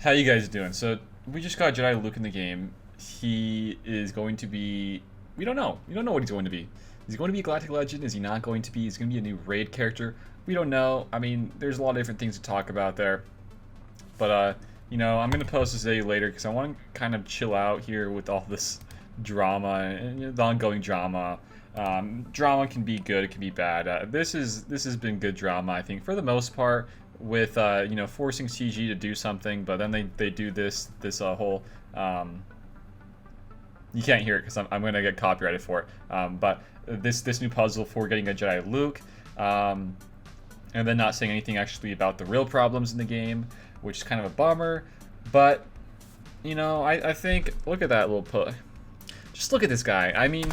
How you guys doing? So we just got Jedi Luke in the game. He is going to be. We don't know. We don't know what he's going to be. Is he going to be a Galactic Legend? Is he not going to be? Is he going to be a new raid character? We don't know. I mean, there's a lot of different things to talk about there. But I'm gonna post this video later because I want to kind of chill out here with all this drama and the ongoing drama. Drama can be good, it can be bad. This has been good drama, I think, for the most part, with forcing CG to do something, but then they do this whole you can't hear it because I'm gonna get copyrighted for it. But this new puzzle for getting a Jedi Luke, and then not saying anything actually about the real problems in the game, which is kind of a bummer. But I think look at that little just look at this guy. I mean,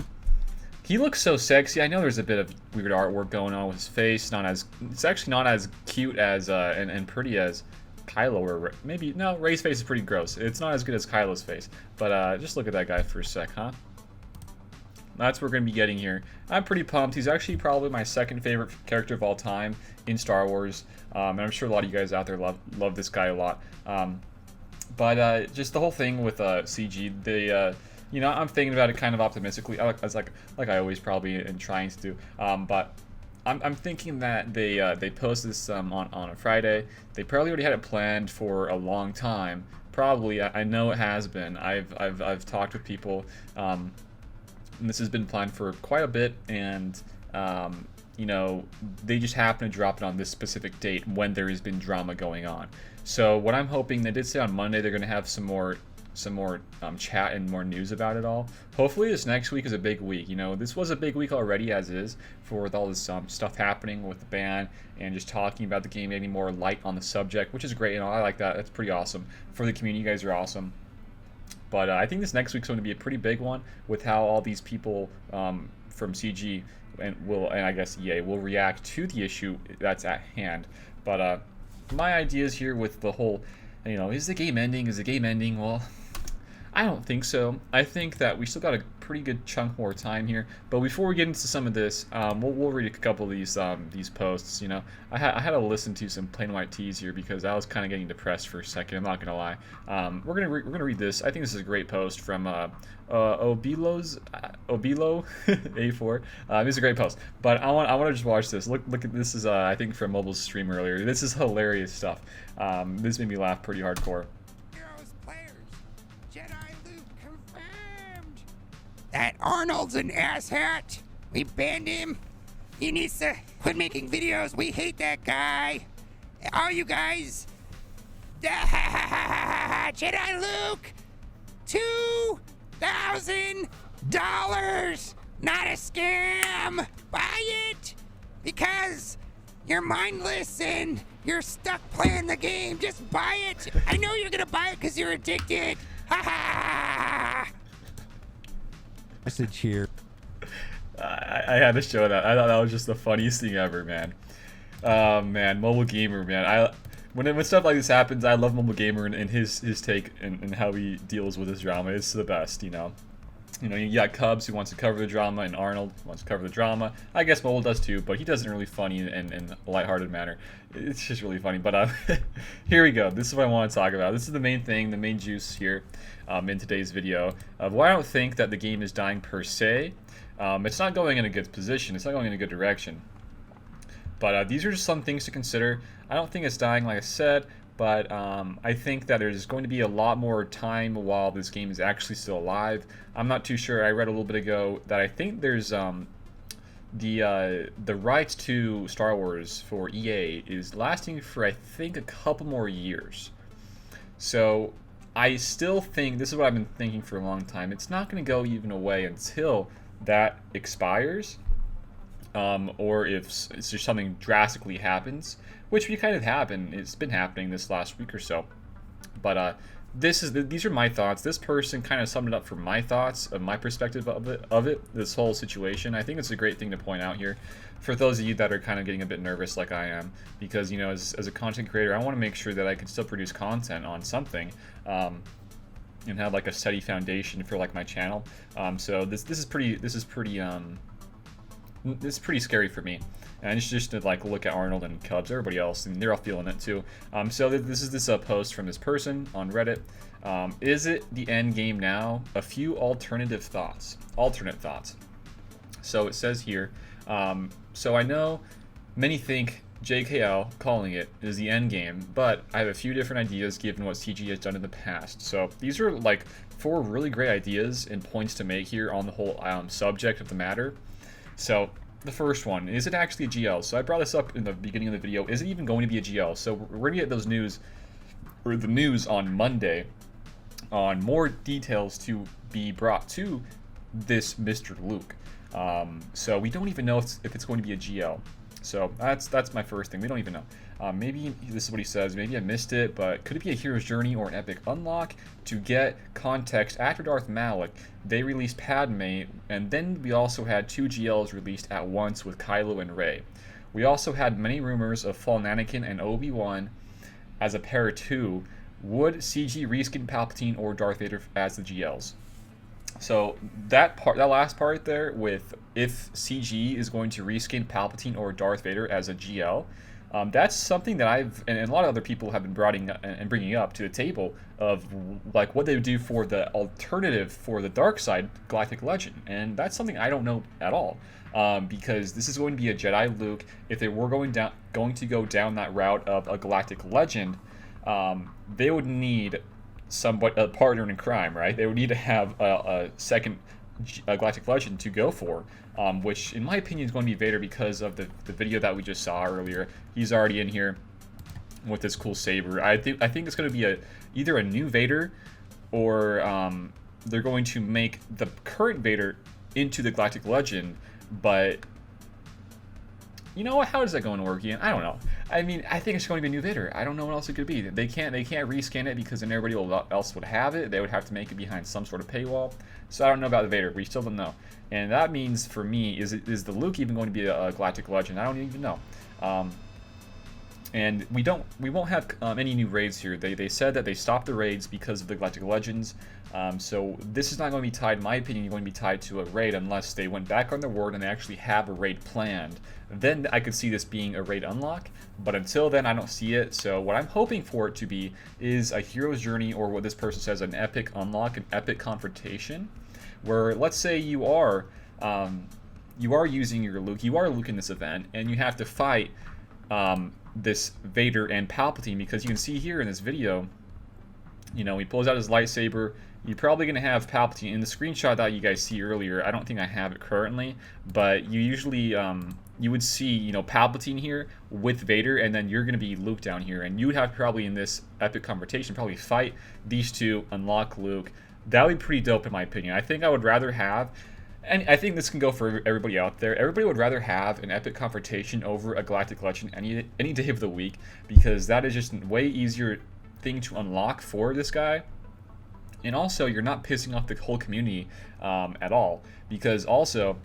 he looks so sexy. I know there's a bit of weird artwork going on with his face. It's actually not as cute as and pretty as Kylo, or maybe no. Rey's face is pretty gross. It's not as good as Kylo's face. But just look at that guy for a sec, huh? That's what we're going to be getting here. I'm pretty pumped. He's actually probably my second favorite character of all time in Star Wars. And I'm sure a lot of you guys out there love this guy a lot. But just the whole thing with CG, I'm thinking about it kind of optimistically, like I always probably am trying to do. But I'm thinking that they post this on a Friday. They probably already had it planned for a long time. Probably, I know it has been. I've talked with people. And this has been planned for quite a bit, and they just happen to drop it on this specific date when there has been drama going on. So what I'm hoping, they did say on Monday they're going to have some more chat and more news about it all. Hopefully this next week is a big week. This was a big week already as is, for with all this stuff happening with the ban and just talking about the game, getting more light on the subject, which is great. I like that. That's pretty awesome for the community. You guys are awesome. But I think this next week's going to be a pretty big one with how all these people from CG and I guess EA will react to the issue that's at hand. But my ideas here with the whole, is the game ending? Is the game ending? Well, I don't think so. I think that we still got a pretty good chunk more time here. But before we get into some of this, we'll read a couple of these posts. I had to listen to some Plain White Tees here because I was kind of getting depressed for a second. I'm not gonna lie. We're gonna read this. I think this is a great post from Obilo A4. This is a great post. But I want to just watch this. Look at this. Is I think from Mobile's stream earlier. This is hilarious stuff. This made me laugh pretty hardcore. That Arnold's an asshat. We banned him. He needs to quit making videos. We hate that guy. All you guys. Jedi Luke. $2,000. Not a scam. Buy it. Because you're mindless and you're stuck playing the game. Just buy it. I know you're going to buy it because you're addicted. Ha ha. Message here. I had to show that. I thought that was just the funniest thing ever, man. Man, Mobile Gamer, man. When stuff like this happens, I love Mobile Gamer and his take and how he deals with his drama. It's the best, you got Cubs who wants to cover the drama, and Arnold who wants to cover the drama. I guess Mobile does too, but he does it in a really funny and a lighthearted manner. It's just really funny. But here we go. This is what I want to talk about. This is the main thing, the main juice here in today's video of why I don't think that the game is dying per se. It's not going in a good position. It's not going in a good direction. But these are just some things to consider. I don't think it's dying, like I said. But I think that there's going to be a lot more time while this game is actually still alive. I'm not too sure. I read a little bit ago that I think there's the rights to Star Wars for EA is lasting for, I think, a couple more years. So I still think, this is what I've been thinking for a long time, it's not going to go even away until that expires. Or if it's just something drastically happens, which we kind of happen. It's been happening this last week or so. But these are my thoughts. This person kind of summed it up for my thoughts, of my perspective of it, this whole situation. I think it's a great thing to point out here for those of you that are kind of getting a bit nervous like I am, because as a content creator, I want to make sure that I can still produce content on something. And have like a steady foundation for like my channel. So this is pretty it's pretty scary for me. And it's just to like look at Arnold and Cubs, everybody else, and they're all feeling it too. So this is this post from this person on Reddit. Is it the end game now? A few alternate thoughts. So it says here. So I know many think JKL calling it is the end game, but I have a few different ideas given what CG has done in the past. So these are like 4 really great ideas and points to make here on the whole subject of the matter. So the first one, is it actually a GL? So I brought this up in the beginning of the video. Is it even going to be a GL? So we're gonna get those news, or the news on Monday, on more details to be brought to this Mr. Luke. So we don't even know if it's going to be a GL. So that's my first thing. We don't even know. Maybe this is what he says. Maybe I missed it, but could it be a hero's journey or an epic unlock? To get context, after Darth Malak, they released Padme, and then we also had 2 GLs released at once with Kylo and Rey. We also had many rumors of Fallen Anakin and Obi-Wan as a pair 2. Would CG reskin Palpatine or Darth Vader as the GLs? So that last part there, with if CG is going to reskin Palpatine or Darth Vader as a GL, that's something that I've and a lot of other people have been bringing up to the table of like what they would do for the alternative for the dark side Galactic Legend, and that's something I don't know at all, because this is going to be a Jedi Luke. If they were going to go down that route of a Galactic Legend, they would need a partner in crime, right? They would need to have a second Galactic Legend to go for, which in my opinion is going to be Vader because of the video that we just saw earlier. He's already in here with this cool saber. I think it's going to be either a new Vader, or they're going to make the current Vader into the Galactic Legend. But you know what? How is that going to work, Ian? I don't know. I mean, I think it's going to be a new Vader. I don't know what else it could be. They can't reskin it because then everybody else would have it. They would have to make it behind some sort of paywall. So I don't know about the Vader. We still don't know. And that means for me, is the Luke even going to be a Galactic Legend? I don't even know. And we won't have any new raids here. They said that they stopped the raids because of the Galactic Legends. So this is not going to be tied, in my opinion, going to be tied to a raid unless they went back on their word and they actually have a raid planned. Then I could see this being a raid unlock, but until then I don't see it. So what I'm hoping for it to be is a hero's journey, or what this person says, an epic unlock, an epic confrontation, where let's say you are using your Luke, you are Luke in this event, and you have to fight this Vader and Palpatine, because you can see here in this video, you know, he pulls out his lightsaber. You're probably going to have Palpatine in the screenshot that you guys see earlier. I don't think I have it currently, but you usually you would see, you know, Palpatine here with Vader, and then you're going to be Luke down here, and you would have to probably in this epic confrontation probably fight these two, unlock Luke. That would be pretty dope in my opinion. I think I would rather have, and I think this can go for everybody out there, everybody would rather have an epic confrontation over a Galactic Legend any day of the week, because that is just a way easier thing to unlock for this guy. And also, you're not pissing off the whole community at all, because also,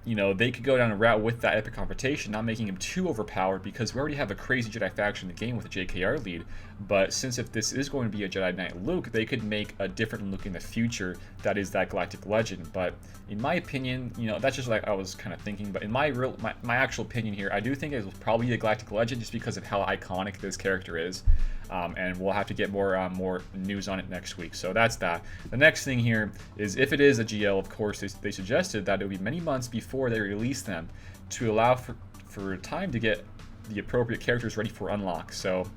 you know, they could go down a route with that epic confrontation, not making him too overpowered, because we already have a crazy Jedi faction in the game with a JKR lead. But since if this is going to be a Jedi Knight Luke, they could make a different Luke in the future that is that Galactic Legend. But in my opinion, you know, that's just like I was kind of thinking. But in my actual opinion here, I do think it was probably a Galactic Legend just because of how iconic this character is. And we'll have to get more news on it next week. So that's that. The next thing here is, if it is a GL, of course, they suggested that it would be many months before they release them to allow for time to get the appropriate characters ready for unlock. So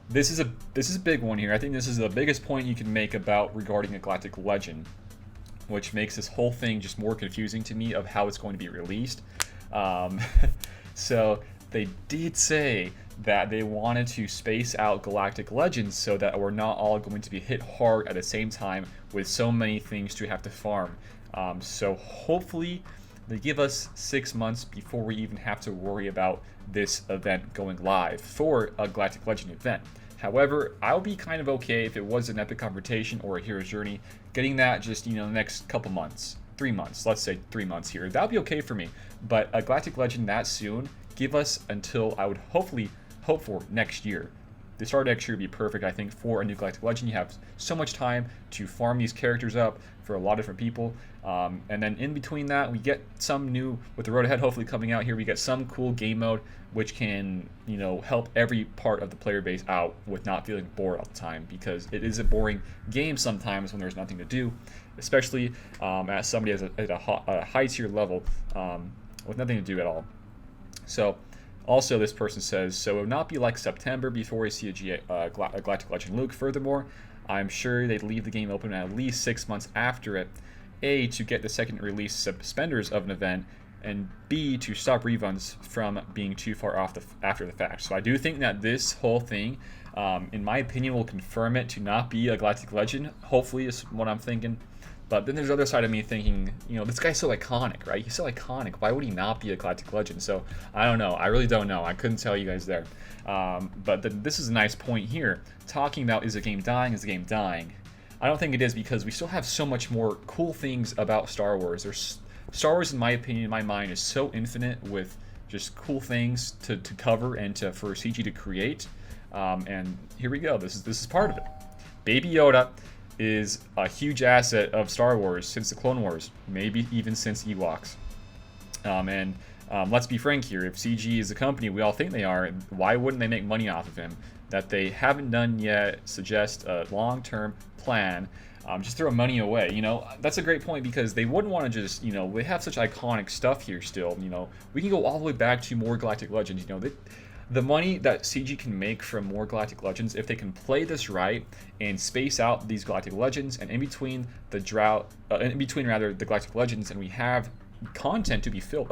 this is a big one here. I think this is the biggest point you can make regarding a Galactic Legend, which makes this whole thing just more confusing to me of how it's going to be released. So they did say that they wanted to space out Galactic Legends so that we're not all going to be hit hard at the same time with so many things to have to farm. So hopefully they give us 6 months before we even have to worry about this event going live for a Galactic Legend event. However, I'll be kind of okay if it was an epic confrontation or a hero's journey, getting that just, you know, the next couple months, 3 months, let's say 3 months here. That'll be okay for me. But a Galactic Legend that soon, give us until I would hopefully hope for next year. the start of next year would be perfect, I think, for a new Galactic Legend. You have so much time to farm these characters up for a lot of different people. And then in between that, we get some new, with the road ahead hopefully coming out here, we get some cool game mode which can, you know, help every part of the player base out with not feeling bored all the time, because it is a boring game sometimes when there's nothing to do, especially as somebody at a high tier level with nothing to do at all. So also this person says, so it would not be like September before we see a Galactic Legend Luke. Furthermore, I'm sure they'd leave the game open at least 6 months after it, A, to get the second release suspenders of an event, and B, to stop reruns from being too far off after the fact. So I do think that this whole thing, in my opinion, will confirm it to not be a Galactic Legend. Hopefully is what I'm thinking. But then there's the other side of me thinking, you know, this guy's so iconic, right? He's so iconic. Why would he not be a Galactic Legend? So I don't know. I really don't know. I couldn't tell you guys there. But this is a nice point here. Talking about, is the game dying? Is the game dying? I don't think it is, because we still have so much more cool things about Star Wars. Star Wars, in my opinion, in my mind, is so infinite with just cool things to cover and for CG to create. And here we go. This is part of it. Baby Yoda is a huge asset of Star Wars since the Clone Wars, maybe even since Ewoks. Let's be frank here. If CG is a company we all think they are, why wouldn't they make money off of him? That they haven't done yet suggests a long-term plan. Just throw money away. You know, that's a great point, because they wouldn't want to just, you know, we have such iconic stuff here still. You know, we can go all the way back to more Galactic Legends. You know, the money that CG can make from more Galactic Legends, if they can play this right and space out these Galactic Legends, and in between the the Galactic Legends, and we have content to be filled.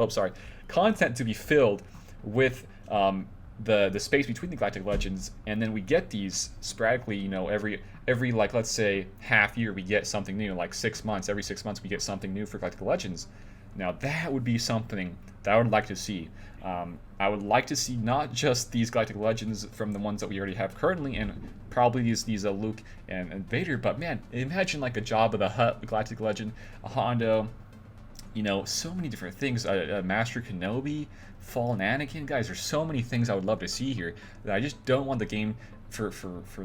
Content to be filled with the space between the Galactic Legends, and then we get these sporadically. You know, every like, let's say half year we get something new. Like 6 months, every 6 months we get something new for Galactic Legends. Now that would be something that I would like to see. I would like to see not just these Galactic Legends from the ones that we already have currently, and probably these Luke and Vader, but man, imagine like a Jabba the Hutt Galactic Legend, a Hondo, you know, so many different things, a Master Kenobi, Fallen Anakin. Guys, there's so many things I would love to see here that I just don't want the game, for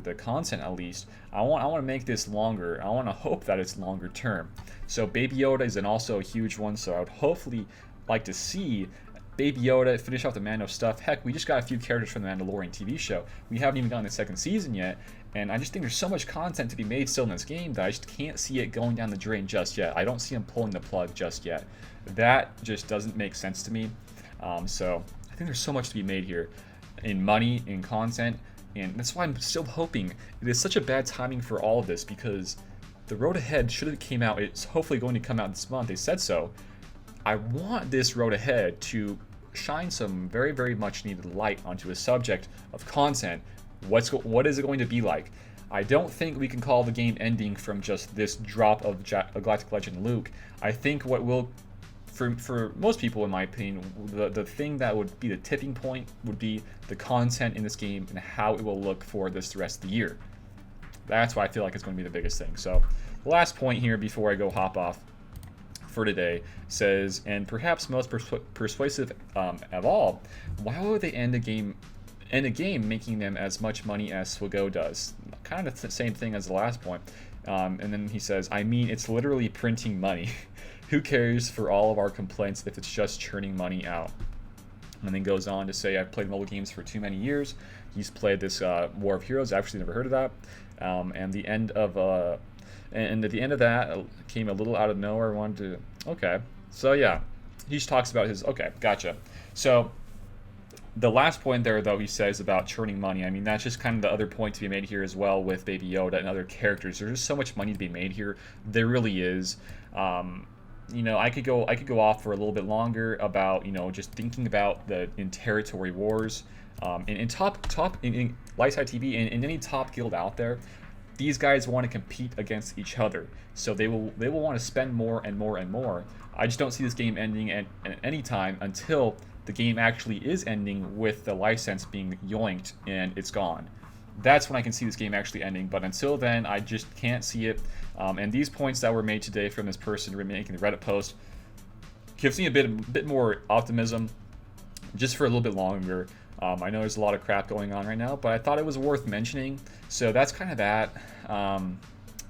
the content at least. I want to make this longer. I want to hope that it's longer term. So Baby Yoda is also a huge one, so I would hopefully like to see Baby Yoda finish off the Mando stuff. Heck, we just got a few characters from the Mandalorian TV show. We haven't even gotten the second season yet, and I just think there's so much content to be made still in this game that I just can't see it going down the drain just yet. I don't see him pulling the plug just yet. That just doesn't make sense to me. So I think there's so much to be made here in money, in content, and that's why I'm still hoping. It is such a bad timing for all of this, because the road ahead should have came out. It's hopefully going to come out this month. They said so. I want this road ahead to shine some very, very much needed light onto a subject of content. What is it going to be like? I don't think we can call the game ending from just this drop of Galactic Legend Luke. I think what will, for most people in my opinion, the thing that would be the tipping point would be the content in this game and how it will look for the rest of the year. That's why I feel like it's going to be the biggest thing. So the last point here before I go hop off for today says, and perhaps most persuasive of all, why would they end a game making them as much money as SWGoH does? Kind of the same thing as the last point. And then he says, I mean, it's literally printing money. Who cares for all of our complaints if it's just churning money out? And then goes on to say, I've played mobile games for too many years. He's played this War of Heroes. I've actually never heard of that. And at the end of that came a little out of nowhere. Okay. So yeah, he just talks about his, okay, gotcha. So the last point there, though, he says about churning money. I mean, that's just kind of the other point to be made here as well with Baby Yoda and other characters. There's just so much money to be made here. There really is. You know, I could go off for a little bit longer about, you know, just thinking about in territory wars, in Light Side TV, in any top guild out there. These guys want to compete against each other, so they will want to spend more and more and more. I just don't see this game ending at any time until the game actually is ending with the license being yoinked and it's gone. That's when I can see this game actually ending, but until then, I just can't see it. And these points that were made today from this person making the Reddit post gives me a bit more optimism, just for a little bit longer. I know there's a lot of crap going on right now, but I thought it was worth mentioning. So that's kind of that.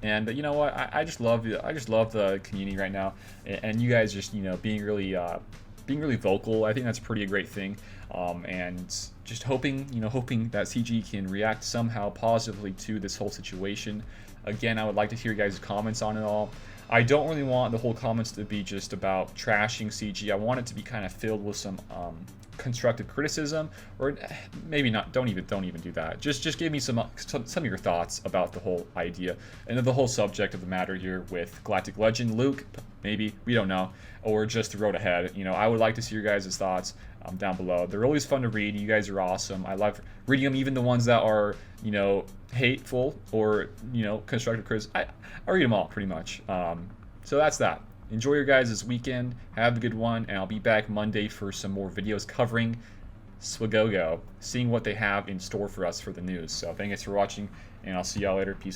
And you know what? I just love the community right now, and you guys just being really vocal. I think that's pretty a great thing. And just hoping that CG can react somehow positively to this whole situation. Again, I would like to hear you guys' comments on it all. I don't really want the whole comments to be just about trashing CG. I want it to be kind of filled with some constructive criticism, or maybe not. Don't even do that. Just give me some of your thoughts about the whole idea and the whole subject of the matter here with Galactic Legend, Luke. Maybe, we don't know, or just the road ahead. I would like to see your guys' thoughts down below. They're always fun to read. You guys are awesome. I love reading them, even the ones that are hateful or constructive criticism. I read them all pretty much. So that's that. Enjoy your guys this weekend. Have a good one, and I'll be back Monday for some more videos covering SWGoH, seeing what they have in store for us for the news. So thanks for watching, and I'll see y'all later. Peace out.